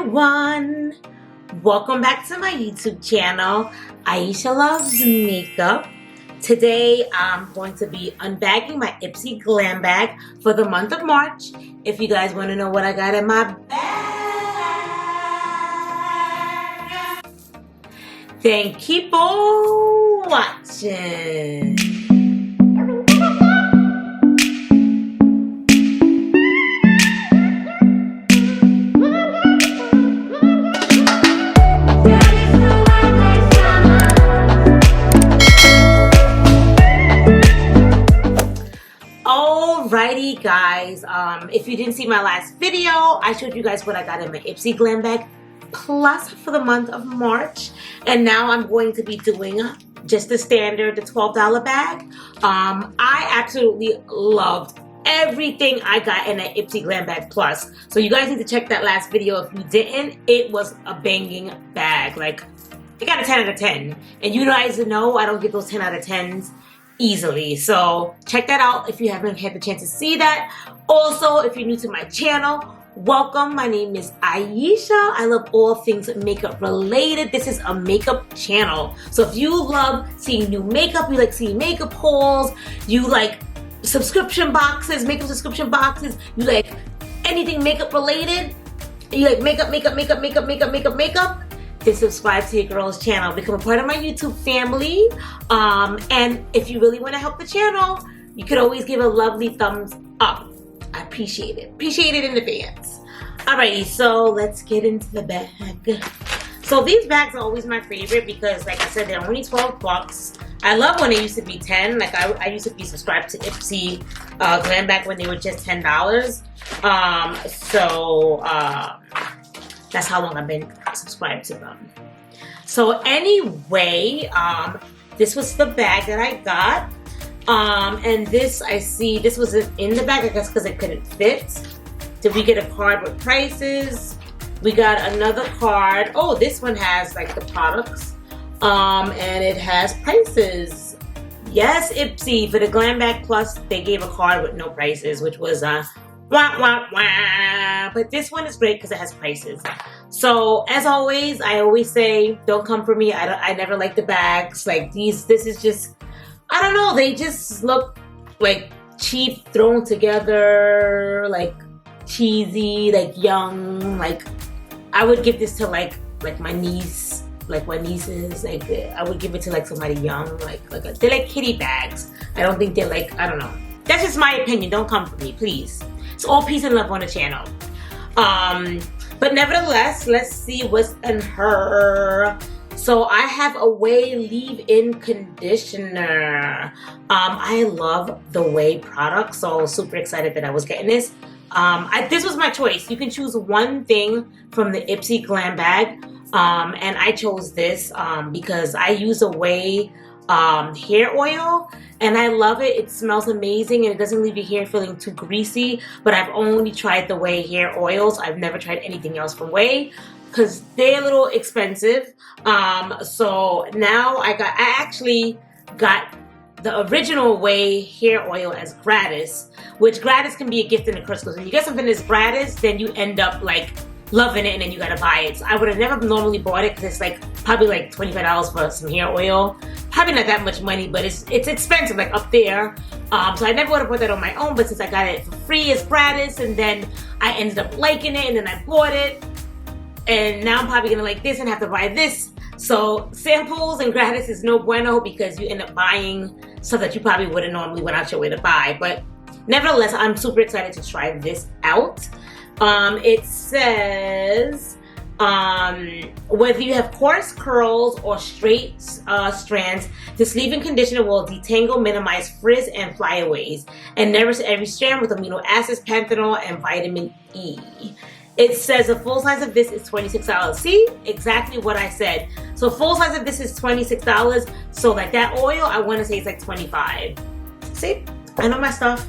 everyone, welcome back to my YouTube channel. Aisha Loves Makeup. Today I'm going to be unbagging my Ipsy Glam Bag for the month of March. If you guys want to know what I got in my bag, then keep on watching. Alrighty guys, if you didn't see my last video, I showed you guys what I got in my Ipsy Glam Bag Plus for the month of March, and now I'm going to be doing just the standard, the $12 bag. I absolutely loved everything I got in that Ipsy Glam Bag Plus, so you guys need to check that last video if you didn't. It was a banging bag. Like, it got a 10 out of 10, and you guys know I don't get those 10 out of 10s easily, so check that out if you haven't had the chance to see that. Also, if you're new to my channel, welcome. My name is Aisha. I love all things makeup related. This is a makeup channel, so if you love seeing new makeup, you like seeing makeup hauls, you like subscription boxes, makeup subscription boxes, you like anything makeup related, you like makeup, then subscribe to your girl's channel. Become a part of my YouTube family. And if you really want to help the channel, you could always give a lovely thumbs up. I appreciate it. Appreciate it in advance. Alrighty, so let's get into the bag. So these bags are always my favorite because, like I said, they're only 12 bucks. I love when they used to be 10. Like I used to be subscribed to Ipsy Glam Bag when they were just $10. That's how long I've been subscribed to them. So anyway, this was the bag that I got. And this, I see, this was in the bag, I guess because it couldn't fit. Did we get a card with prices? We got another card. Oh, this one has like the products. And it has prices. Yes, Ipsy, for the Glam Bag Plus, they gave a card with no prices, which was wah, wah, wah. But this one is great because it has prices. So as always, I always say, don't come for me. I never like the bags like these. This is just, I don't know, they just look like cheap, thrown together, like cheesy, like young. Like I would give this to like my niece, like my nieces. Like I would give it to like somebody young, they're like kitty bags. I don't think they're like, I don't know. That's just my opinion. Don't come for me, please. It's all peace and love on the channel. But nevertheless, let's see what's in her. So I have a Way leave-in conditioner. I love the Way product, so super excited that I was getting this. This was my choice. You can choose one thing from the Ipsy Glam Bag, and I chose this because I use a Way hair oil, and I love it. It smells amazing and it doesn't leave your hair feeling too greasy. But I've only tried the Way hair oils. I've never tried anything else from Way because they're a little expensive. So now I actually got the original Way hair oil as gratis, which gratis can be a gift and a curse, because when you get something that's gratis, then you end up like loving it and then you gotta buy it. So I would have never normally bought it because it's like probably like $25 for some hair oil. Probably not that much money, but it's expensive, like up there. So I never would have bought that on my own, but since I got it for free, it's gratis, and then I ended up liking it, and then I bought it, and now I'm probably gonna like this and have to buy this. So samples and gratis is no bueno because you end up buying stuff that you probably wouldn't normally went out your way to buy. But nevertheless, I'm super excited to try this out. It says, whether you have coarse curls or straight strands, this leave-in conditioner will detangle, minimize frizz and flyaways, and nourish every strand with amino acids, panthenol, and vitamin E. It says a full size of this is $26. See, exactly what I said. So full size of this is $26. So like that oil, I want to say it's like $25. See, I know my stuff.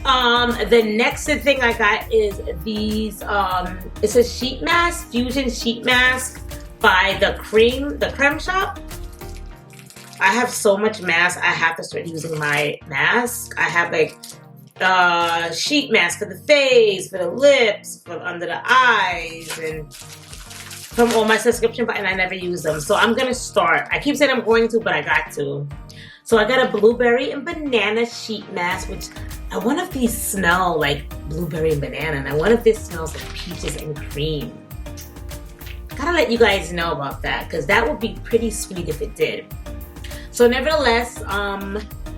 The next thing I got is these, it's a sheet mask, Fusion sheet mask by the Creme Shop. I have so much mask, I have to start using my mask. I have like sheet mask for the face, for the lips, for under the eyes, and from all my subscription, and I never use them. So I'm gonna start. I keep saying I'm going to, but I got to. So I got a blueberry and banana sheet mask, which I wonder if these smell like blueberry and banana, and I wonder if this smells like peaches and cream. Gotta let you guys know about that, because that would be pretty sweet if it did. So nevertheless,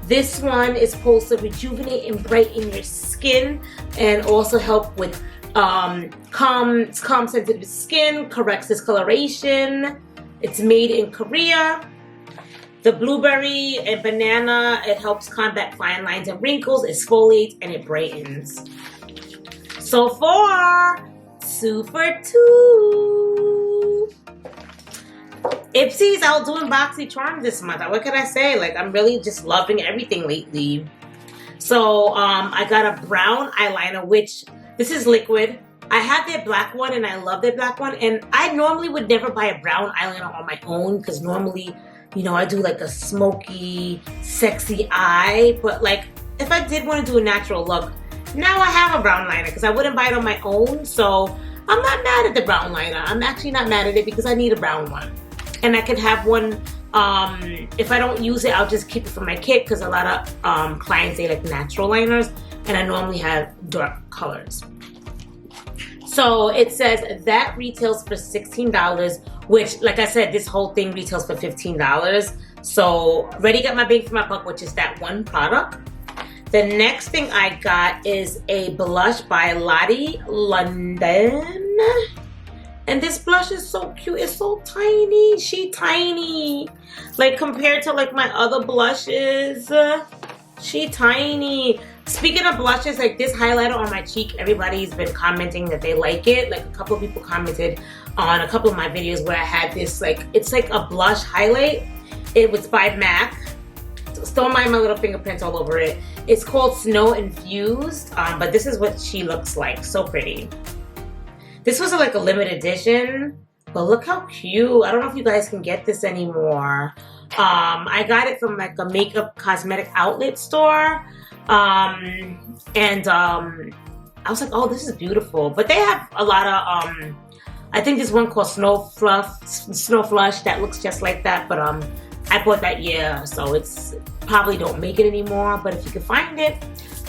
this one is supposed to rejuvenate and brighten your skin and also help with calm sensitive skin, corrects discoloration. It's made in Korea. The blueberry and banana, it helps combat fine lines and wrinkles, exfoliates, and it brightens. So far, 2 for 2. Ipsy's out doing boxy charms this month. What can I say? Like, I'm really just loving everything lately. So I got a brown eyeliner, which this is liquid. I have their black one and I love their black one. And I normally would never buy a brown eyeliner on my own, because normally, you know, I do like a smoky, sexy eye. But like, if I did want to do a natural look, now I have a brown liner, because I wouldn't buy it on my own. So I'm not mad at the brown liner. I'm actually not mad at it, because I need a brown one. And I could have one, if I don't use it, I'll just keep it for my kit, because a lot of clients, they like natural liners, and I normally have dark colors. So it says that retails for $16, which, like I said, this whole thing retails for $15. So already got my bang for my buck, which is that one product. The next thing I got is a blush by Lottie London. And this blush is so cute. It's so tiny. She tiny. Like, compared to like my other blushes, she tiny. Speaking of blushes, like this highlighter on my cheek, everybody's been commenting that they like it. Like, a couple of people commented on a couple of my videos where I had this, like, it's like a blush highlight. It was by MAC. Don't mind my little fingerprints all over it. It's called Snow Infused, but this is what she looks like. So pretty. This was like a limited edition, but look how cute. I don't know if you guys can get this anymore. I got it from like a makeup cosmetic outlet store. I was like, oh, this is beautiful. But they have a lot of, I think there's one called Snow Flush that looks just like that. But I bought that year, so it's probably don't make it anymore. But if you can find it,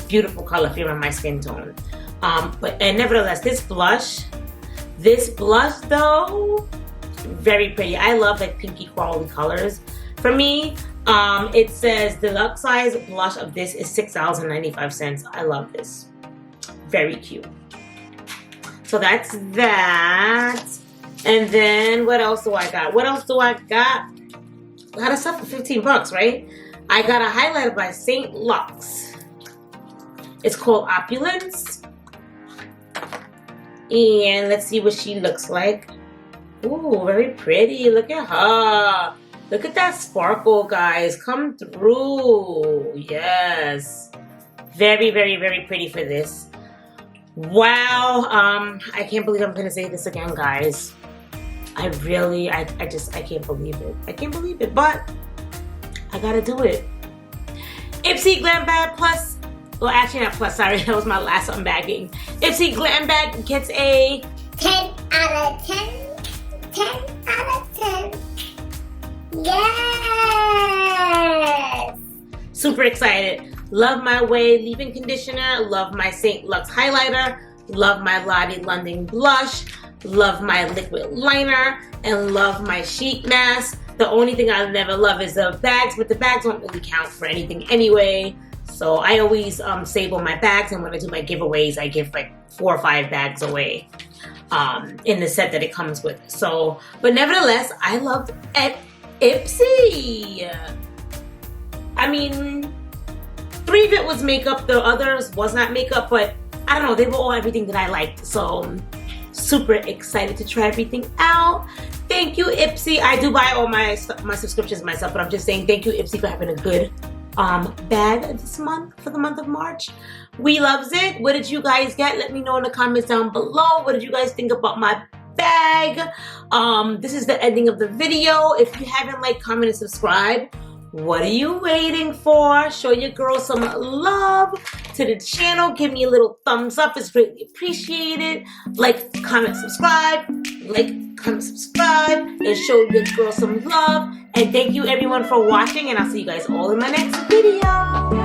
beautiful color if you're in my skin tone. And nevertheless, this blush though, very pretty. I love like pinky quality colors. For me, it says deluxe size blush of this is $6.95. I love this. Very cute. So that's that. And then what else do I got? What else do I got? A lot of stuff for 15 bucks, right? I got a highlighter by St. Lux. It's called Opulence. And let's see what she looks like. Ooh, very pretty. Look at her. Look at that sparkle, guys. Come through. Yes. Very, very, very pretty for this. Wow. I can't believe I'm going to say this again, guys. I can't believe it. I can't believe it, but I got to do it. Ipsy Glam Bag Plus. Well, actually not plus, sorry. That was my last unbagging. Ipsy Glam Bag gets a 10 out of 10. 10 out of 10. Yes! Super excited. Love my Way leave-in conditioner. Love my St. Lux highlighter. Love my Lottie London blush. Love my liquid liner. And love my sheet mask. The only thing I never love is the bags, but the bags don't really count for anything anyway. So I always save on my bags, and when I do my giveaways, I give like 4 or 5 bags away in the set that it comes with. So, but nevertheless, I loved Ipsy. I mean, 3 of it was makeup, the others was not makeup, but I don't know, they were all everything that I liked. So, super excited to try everything out. Thank you, Ipsy. I do buy all my subscriptions myself, but I'm just saying thank you, Ipsy, for having a good bag this month, for the month of March. We loves it. What did you guys get? Let me know in the comments down below. What did you guys think about my bag? This is the ending of the video. If you haven't liked, comment, and subscribe, what are you waiting for? Show your girl some love to the channel. Give me a little thumbs up. It's greatly appreciated. Like, comment, subscribe. like, comment, subscribe, and show your girl some love. And thank you everyone for watching, and I'll see you guys all in my next video.